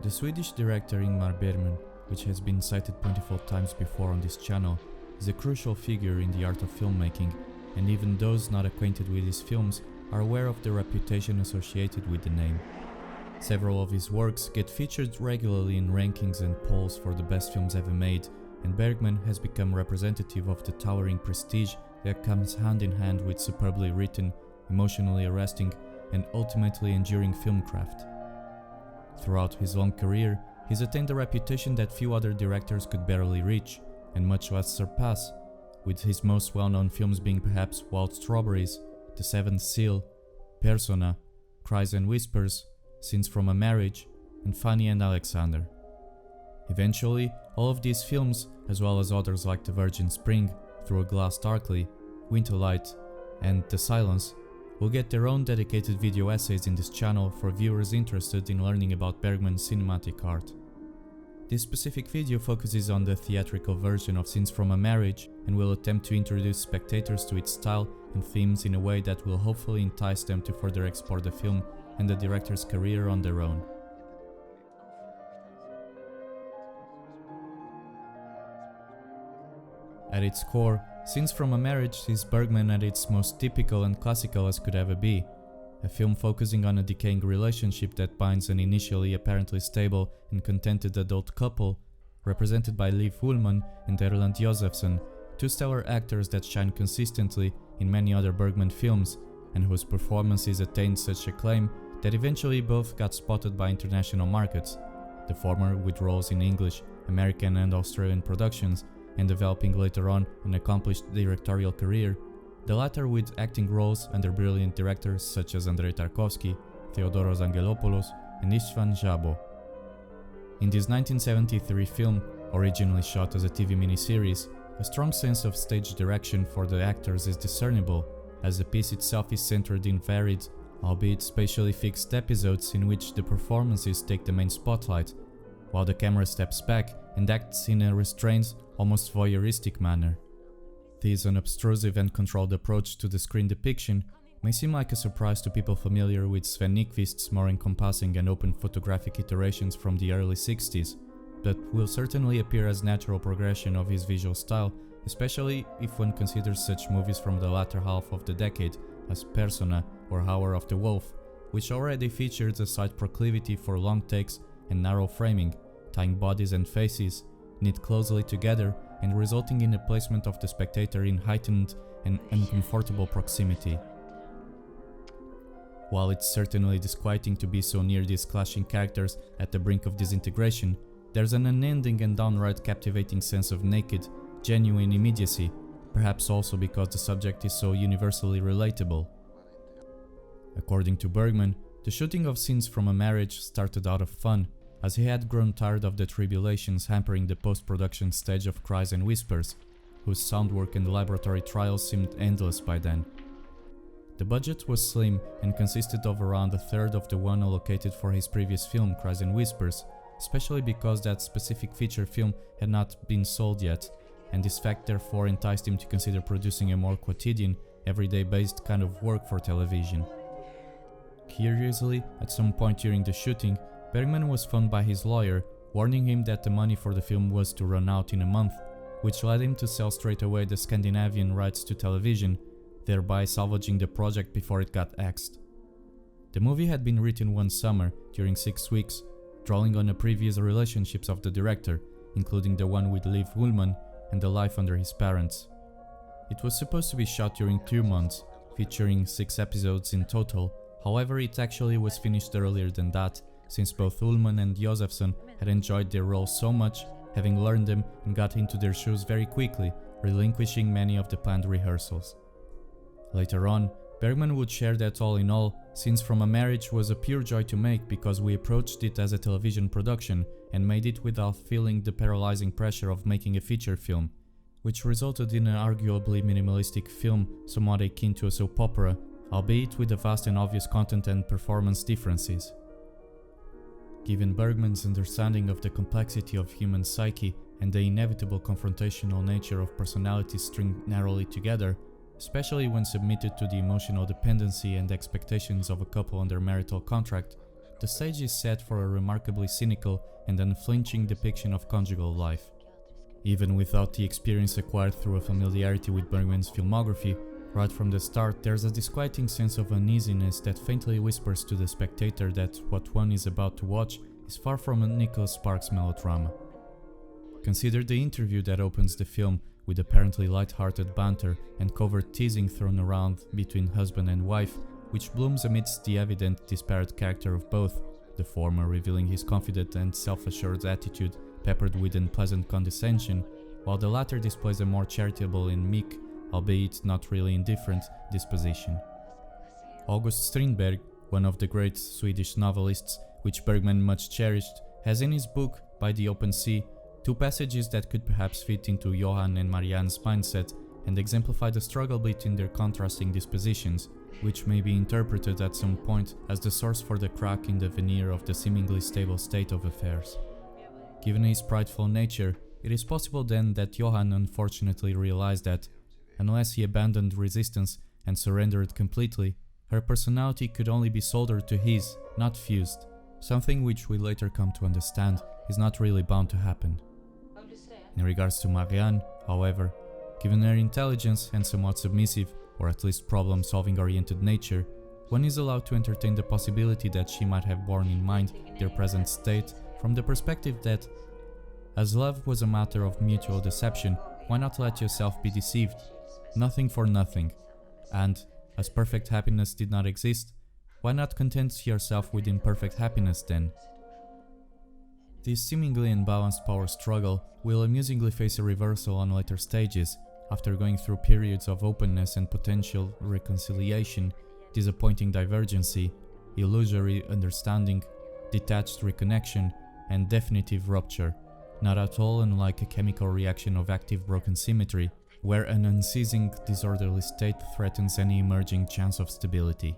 The Swedish director Ingmar Bergman, which has been cited plentiful times before on this channel, is a crucial figure in the art of filmmaking, and even those not acquainted with his films are aware of the reputation associated with the name. Several of his works get featured regularly in rankings and polls for the best films ever made, and Bergman has become representative of the towering prestige that comes hand in hand with superbly written, emotionally arresting, and ultimately enduring filmcraft. Throughout his long career, he's attained a reputation that few other directors could barely reach, and much less surpass, with his most well-known films being perhaps Wild Strawberries, The Seventh Seal, Persona, Cries and Whispers, Scenes from a Marriage, and Fanny and Alexander. Eventually, all of these films, as well as others like The Virgin Spring, Through a Glass Darkly, Winterlight, and The Silence, will get their own dedicated video essays in this channel for viewers interested in learning about Bergman's cinematic art. This specific video focuses on the theatrical version of Scenes from a Marriage and will attempt to introduce spectators to its style and themes in a way that will hopefully entice them to further explore the film and the director's career on their own. At its core, Scenes from a Marriage is Bergman at its most typical and classical as could ever be. A film focusing on a decaying relationship that binds an initially apparently stable and contented adult couple, represented by Liv Ullmann and Erland Josephson, two stellar actors that shine consistently in many other Bergman films, and whose performances attained such acclaim that eventually both got spotted by international markets, the former with roles in English, American and Australian productions, and developing later on an accomplished directorial career, the latter with acting roles under brilliant directors such as Andrei Tarkovsky, Theodoros Angelopoulos, and Istvan Jabo. In this 1973 film, originally shot as a TV miniseries, a strong sense of stage direction for the actors is discernible, as the piece itself is centered in varied, albeit spatially fixed episodes in which the performances take the main spotlight, while the camera steps back and acts in a restrained, almost voyeuristic manner. This unobtrusive and controlled approach to the screen depiction may seem like a surprise to people familiar with Sven Nykvist's more encompassing and open photographic iterations from the early 60s, but will certainly appear as natural progression of his visual style, especially if one considers such movies from the latter half of the decade as Persona or Hour of the Wolf, which already featured a slight proclivity for long takes and narrow framing, tying bodies and faces, knit closely together and resulting in a placement of the spectator in heightened and uncomfortable proximity. While it's certainly disquieting to be so near these clashing characters at the brink of disintegration, there's an unending and downright captivating sense of naked, genuine immediacy, perhaps also because the subject is so universally relatable. According to Bergman, the shooting of Scenes from a Marriage started out of fun, as he had grown tired of the tribulations hampering the post-production stage of Cries and Whispers, whose sound work and laboratory trials seemed endless by then. The budget was slim and consisted of around a third of the one allocated for his previous film Cries and Whispers, especially because that specific feature film had not been sold yet, and this fact therefore enticed him to consider producing a more quotidian, everyday-based kind of work for television. Curiously, at some point during the shooting, Bergman was phoned by his lawyer, warning him that the money for the film was to run out in a month, which led him to sell straight away the Scandinavian rights to television, thereby salvaging the project before it got axed. The movie had been written one summer, during 6 weeks, drawing on the previous relationships of the director, including the one with Liv Ullmann and the life under his parents. It was supposed to be shot during 2 months, featuring 6 episodes in total, however it actually was finished earlier than that, since both Ullmann and Josephson had enjoyed their roles so much, having learned them and got into their shoes very quickly, relinquishing many of the planned rehearsals. Later on, Bergman would share that all in all, Scenes from a Marriage was a pure joy to make because we approached it as a television production and made it without feeling the paralyzing pressure of making a feature film, which resulted in an arguably minimalistic film somewhat akin to a soap opera, albeit with a vast and obvious content and performance differences. Given Bergman's understanding of the complexity of human psyche and the inevitable confrontational nature of personalities stringed narrowly together, especially when submitted to the emotional dependency and expectations of a couple under marital contract, the stage is set for a remarkably cynical and unflinching depiction of conjugal life. Even without the experience acquired through a familiarity with Bergman's filmography, right from the start there's a disquieting sense of uneasiness that faintly whispers to the spectator that what one is about to watch is far from a Nicholas Sparks melodrama. Consider the interview that opens the film, with apparently light-hearted banter and covert teasing thrown around between husband and wife, which blooms amidst the evident disparate character of both, the former revealing his confident and self-assured attitude peppered with unpleasant condescension, while the latter displays a more charitable and meek, albeit not really indifferent, disposition. August Strindberg, one of the great Swedish novelists which Bergman much cherished, has in his book By the Open Sea two passages that could perhaps fit into Johann and Marianne's mindset and exemplify the struggle between their contrasting dispositions, which may be interpreted at some point as the source for the crack in the veneer of the seemingly stable state of affairs. Given his prideful nature, it is possible then that Johann unfortunately realized that, unless he abandoned resistance and surrendered completely, her personality could only be soldered to his, not fused, something which we later come to understand is not really bound to happen. In regards to Marianne, however, given her intelligence and somewhat submissive, or at least problem-solving oriented nature, one is allowed to entertain the possibility that she might have borne in mind their present state from the perspective that, as love was a matter of mutual deception, why not let yourself be deceived? Nothing for nothing. And, as perfect happiness did not exist, why not content yourself with imperfect happiness then? This seemingly unbalanced power struggle will amusingly face a reversal on later stages, after going through periods of openness and potential reconciliation, disappointing divergency, illusory understanding, detached reconnection, and definitive rupture, not at all unlike a chemical reaction of active broken symmetry, where an unceasing disorderly state threatens any emerging chance of stability.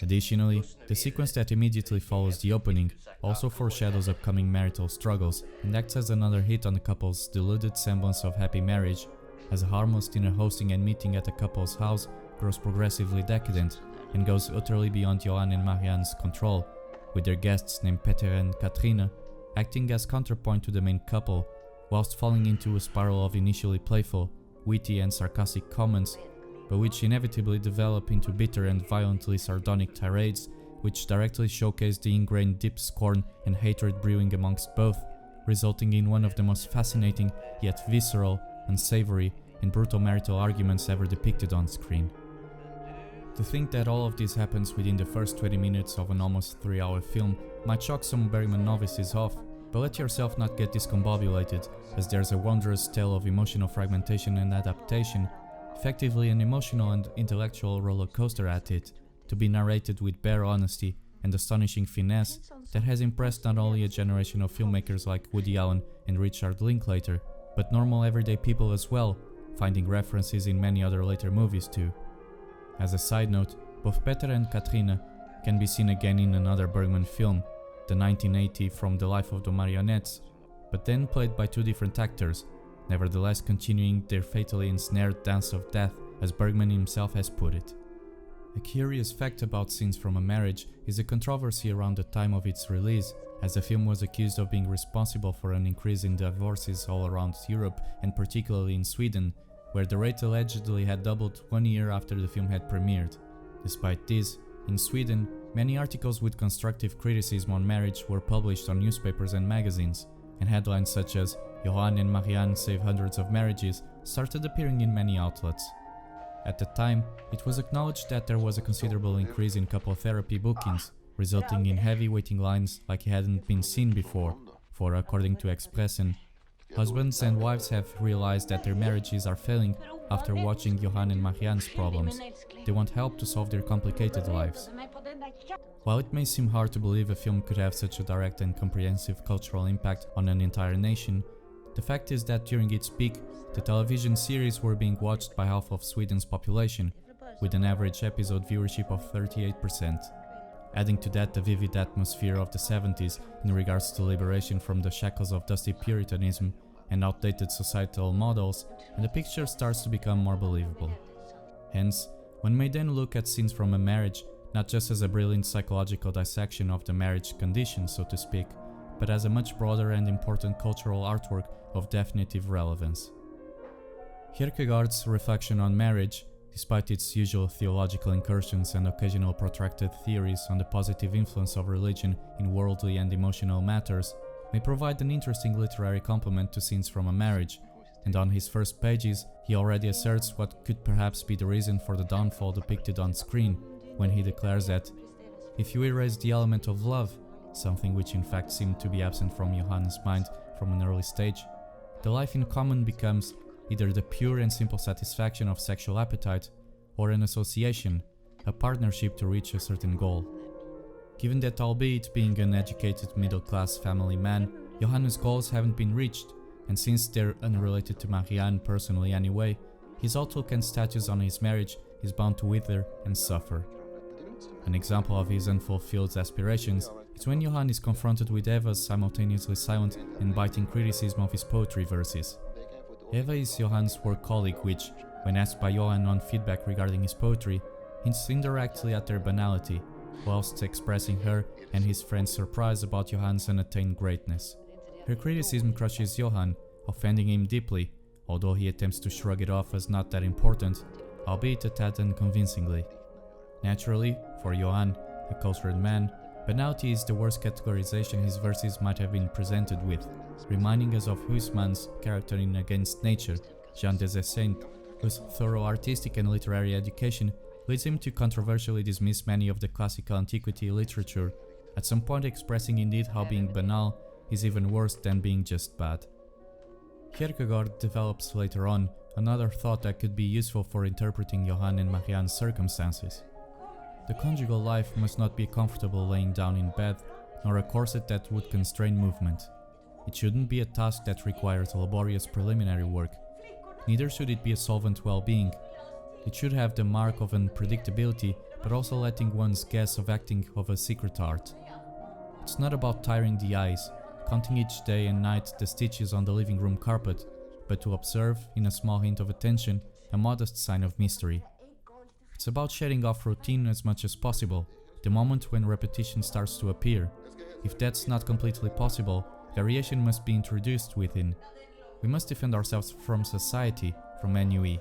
Additionally, the sequence that immediately follows the opening also foreshadows upcoming marital struggles and acts as another hit on the couple's deluded semblance of happy marriage, as a harmless dinner hosting and meeting at a couple's house grows progressively decadent and goes utterly beyond Johann and Marianne's control, with their guests named Peter and Katrina acting as counterpoint to the main couple, whilst falling into a spiral of initially playful, witty and sarcastic comments, but which inevitably develop into bitter and violently sardonic tirades, which directly showcase the ingrained deep scorn and hatred brewing amongst both, resulting in one of the most fascinating yet visceral, unsavory, and brutal marital arguments ever depicted on screen. To think that all of this happens within the first 20 minutes of an almost 3-hour film might shock some Bergman novices off, but let yourself not get discombobulated, as there's a wondrous tale of emotional fragmentation and adaptation, effectively an emotional and intellectual roller coaster at it, to be narrated with bare honesty and astonishing finesse that has impressed not only a generation of filmmakers like Woody Allen and Richard Linklater, but normal everyday people as well, finding references in many other later movies too. As a side note, both Peter and Katrina can be seen again in another Bergman film, the 1980 From the Life of the Marionettes, but then played by two different actors, nevertheless continuing their fatally ensnared dance of death, as Bergman himself has put it. A curious fact about Scenes from a Marriage is the controversy around the time of its release, as the film was accused of being responsible for an increase in divorces all around Europe and particularly in Sweden, where the rate allegedly had doubled 1 year after the film had premiered. Despite this, in Sweden, many articles with constructive criticism on marriage were published on newspapers and magazines, and headlines such as "Johann and Marianne save hundreds of marriages" started appearing in many outlets. At the time, it was acknowledged that there was a considerable increase in couple therapy bookings, resulting in heavy waiting lines like hadn't been seen before, for according to Expressen, husbands and wives have realized that their marriages are failing after watching Johann and Marianne's problems. They want help to solve their complicated lives. While it may seem hard to believe a film could have such a direct and comprehensive cultural impact on an entire nation, the fact is that during its peak, the television series were being watched by half of Sweden's population, with an average episode viewership of 38%. Adding to that the vivid atmosphere of the 70s in regards to liberation from the shackles of dusty puritanism and outdated societal models, and the picture starts to become more believable. Hence, one may then look at Scenes from a Marriage not just as a brilliant psychological dissection of the marriage condition, so to speak, but as a much broader and important cultural artwork of definitive relevance. Kierkegaard's reflection on marriage, despite its usual theological incursions and occasional protracted theories on the positive influence of religion in worldly and emotional matters, may provide an interesting literary complement to scenes from a marriage, and on his first pages he already asserts what could perhaps be the reason for the downfall depicted on screen, when he declares that, if you erase the element of love, something which in fact seemed to be absent from Johann's mind from an early stage, the life in common becomes either the pure and simple satisfaction of sexual appetite, or an association, a partnership to reach a certain goal. Given that, albeit being an educated middle-class family man, Johannes' goals haven't been reached, and since they're unrelated to Marianne personally anyway, his outlook and status on his marriage is bound to wither and suffer. An example of his unfulfilled aspirations is when Johann is confronted with Eva's simultaneously silent and biting criticism of his poetry verses. Eva is Johann's work colleague which, when asked by Johann on feedback regarding his poetry, hints indirectly at their banality, whilst expressing her and his friend's surprise about Johann's unattained greatness. Her criticism crushes Johann, offending him deeply, although he attempts to shrug it off as not that important, albeit a tad unconvincingly. Naturally, for Johann, a cultured man, banality is the worst categorization his verses might have been presented with, reminding us of Huysmans' character in Against Nature, Jean des Esseintes, whose thorough artistic and literary education leads him to controversially dismiss many of the classical antiquity literature, at some point expressing indeed how being banal is even worse than being just bad. Kierkegaard develops later on another thought that could be useful for interpreting Johann and Marianne's circumstances. The conjugal life must not be comfortable laying down in bed, nor a corset that would constrain movement. It shouldn't be a task that requires laborious preliminary work. Neither should it be a solvent well-being. It should have the mark of unpredictability, but also letting one's guess of acting of a secret art. It's not about tiring the eyes, counting each day and night the stitches on the living room carpet, but to observe, in a small hint of attention, a modest sign of mystery. It's about shedding off routine as much as possible, the moment when repetition starts to appear. If that's not completely possible, variation must be introduced within. We must defend ourselves from society, from ennui.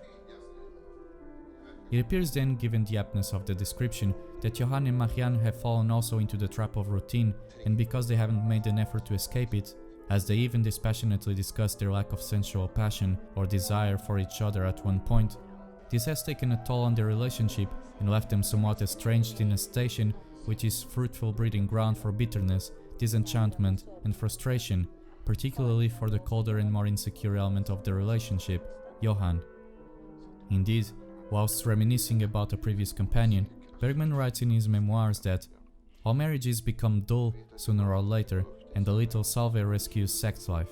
It appears then, given the aptness of the description, that Johann and Marianne have fallen also into the trap of routine, and because they haven't made an effort to escape it, as they even dispassionately discuss their lack of sensual passion or desire for each other at one point, this has taken a toll on their relationship and left them somewhat estranged in a station which is fruitful breeding ground for bitterness, disenchantment, and frustration, particularly for the colder and more insecure element of the relationship, Johann. Indeed, whilst reminiscing about a previous companion, Bergman writes in his memoirs that all marriages become dull sooner or later, and the little Salve rescues sex life,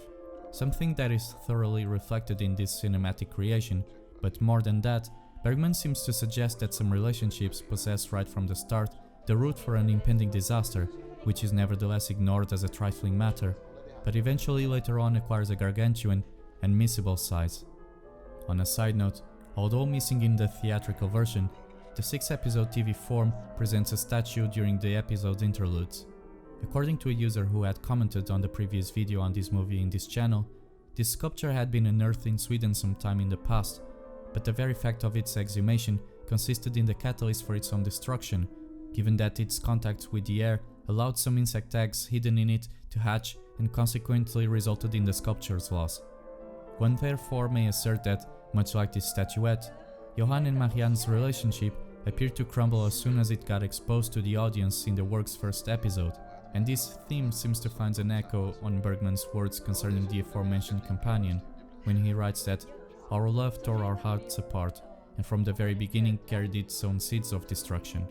something that is thoroughly reflected in this cinematic creation. But more than that, Bergman seems to suggest that some relationships possess right from the start the root for an impending disaster, which is nevertheless ignored as a trifling matter, but eventually later on acquires a gargantuan and missable size. On a side note, although missing in the theatrical version, the 6-episode TV form presents a statue during the episode interludes. According to a user who had commented on the previous video on this movie in this channel, this sculpture had been unearthed in Sweden sometime in the past, but the very fact of its exhumation consisted in the catalyst for its own destruction, given that its contact with the air allowed some insect eggs hidden in it to hatch and consequently resulted in the sculpture's loss. One therefore may assert that, much like this statuette, Johann and Marianne's relationship appeared to crumble as soon as it got exposed to the audience in the work's first episode, and this theme seems to find an echo on Bergman's words concerning the aforementioned companion, when he writes that our love tore our hearts apart, and from the very beginning carried its own seeds of destruction.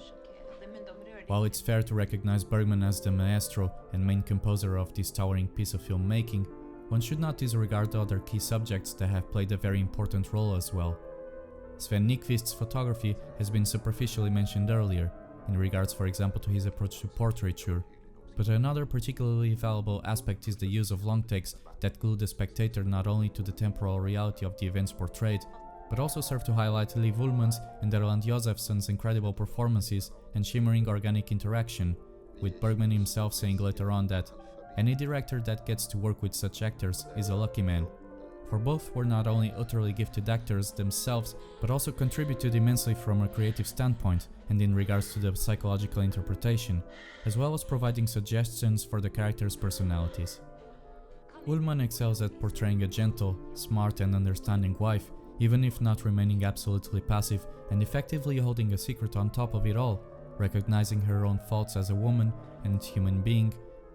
While it's fair to recognize Bergman as the maestro and main composer of this towering piece of filmmaking, one should not disregard other key subjects that have played a very important role as well. Sven Nykvist's photography has been superficially mentioned earlier, in regards for example to his approach to portraiture, but another particularly valuable aspect is the use of long takes that glue the spectator not only to the temporal reality of the events portrayed, but also serve to highlight Liv Ullmann's and Erland Josephson's incredible performances and shimmering organic interaction, with Bergman himself saying later on that any director that gets to work with such actors is a lucky man. For both were not only utterly gifted actors themselves, but also contributed immensely from a creative standpoint and in regards to the psychological interpretation, as well as providing suggestions for the characters' personalities. Ullmann excels at portraying a gentle, smart and understanding wife, even if not remaining absolutely passive and effectively holding a secret on top of it all, recognizing her own faults as a woman and human being,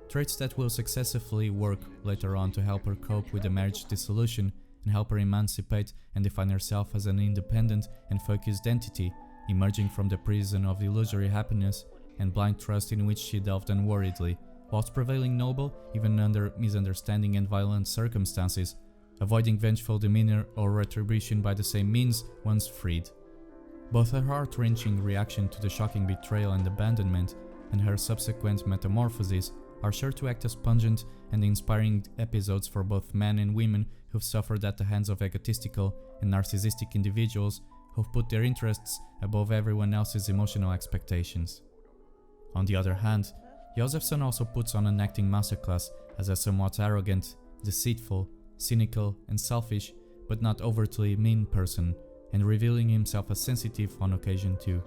traits that will successfully work later on to help her cope with the marriage dissolution and help her emancipate and define herself as an independent and focused entity, emerging from the prison of illusory happiness and blind trust in which she delved unworriedly, whilst prevailing noble even under misunderstanding and violent circumstances, avoiding vengeful demeanor or retribution by the same means once freed. Both her heart-wrenching reaction to the shocking betrayal and abandonment and her subsequent metamorphoses are sure to act as pungent and inspiring episodes for both men and women who've suffered at the hands of egotistical and narcissistic individuals who've put their interests above everyone else's emotional expectations. On the other hand, Josephson also puts on an acting masterclass as a somewhat arrogant, deceitful, cynical and selfish, but not overtly mean person, and revealing himself as sensitive on occasion too.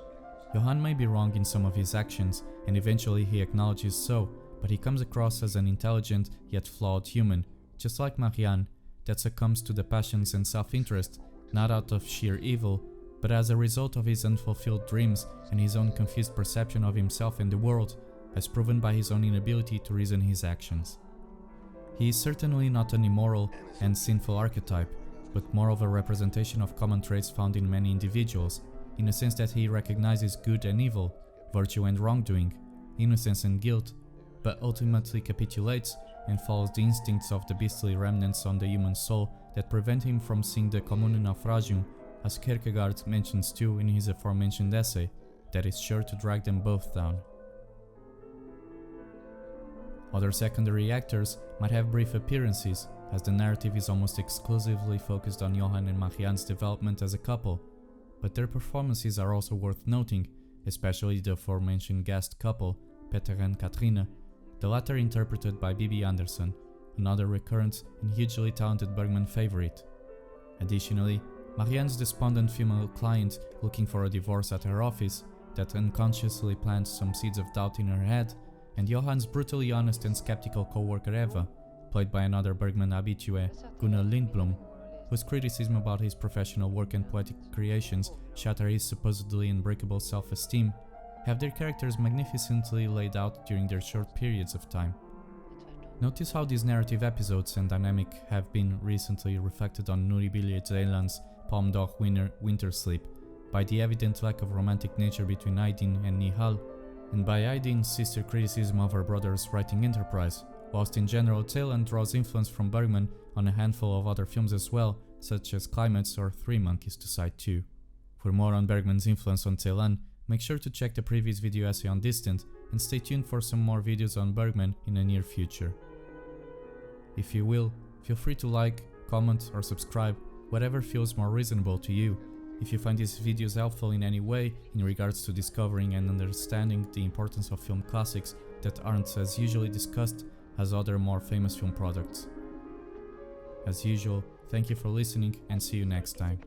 Johann may be wrong in some of his actions, and eventually he acknowledges so, but he comes across as an intelligent yet flawed human, just like Marianne, that succumbs to the passions and self-interest, not out of sheer evil, but as a result of his unfulfilled dreams and his own confused perception of himself and the world, as proven by his own inability to reason his actions. He is certainly not an immoral and sinful archetype, but more of a representation of common traits found in many individuals, in a sense that he recognizes good and evil, virtue and wrongdoing, innocence and guilt, but ultimately capitulates and follows the instincts of the beastly remnants on the human soul that prevent him from seeing the commune naufragium, as Kierkegaard mentions too in his aforementioned essay, that is sure to drag them both down. Other secondary actors might have brief appearances, as the narrative is almost exclusively focused on Johann and Marianne's development as a couple, but their performances are also worth noting, especially the aforementioned guest couple, Peter and Katrina, the latter interpreted by Bibi Andersson, another recurrent and hugely talented Bergman favorite. Additionally, Marianne's despondent female client looking for a divorce at her office that unconsciously plants some seeds of doubt in her head, and Johann's brutally honest and skeptical co-worker Eva, played by another Bergman habitué, Gunnar Lindblom, whose criticism about his professional work and poetic creations shatter his supposedly unbreakable self-esteem, have their characters magnificently laid out during their short periods of time. Notice how these narrative episodes and dynamic have been recently reflected on Nuri Bilge Ceylan's Palme d'Or winner Winter Sleep, by the evident lack of romantic nature between Aydin and Nihal, and by Aydin's sister criticism of her brother's writing enterprise, whilst in general Ceylan draws influence from Bergman on a handful of other films as well, such as Climates or Three Monkeys to cite two. For more on Bergman's influence on Ceylan, make sure to check the previous video essay on Distant, and stay tuned for some more videos on Bergman in the near future. If you will, feel free to like, comment or subscribe, whatever feels more reasonable to you. If you find these videos helpful in any way in regards to discovering and understanding the importance of film classics that aren't as usually discussed as other more famous film products. As usual, thank you for listening and see you next time.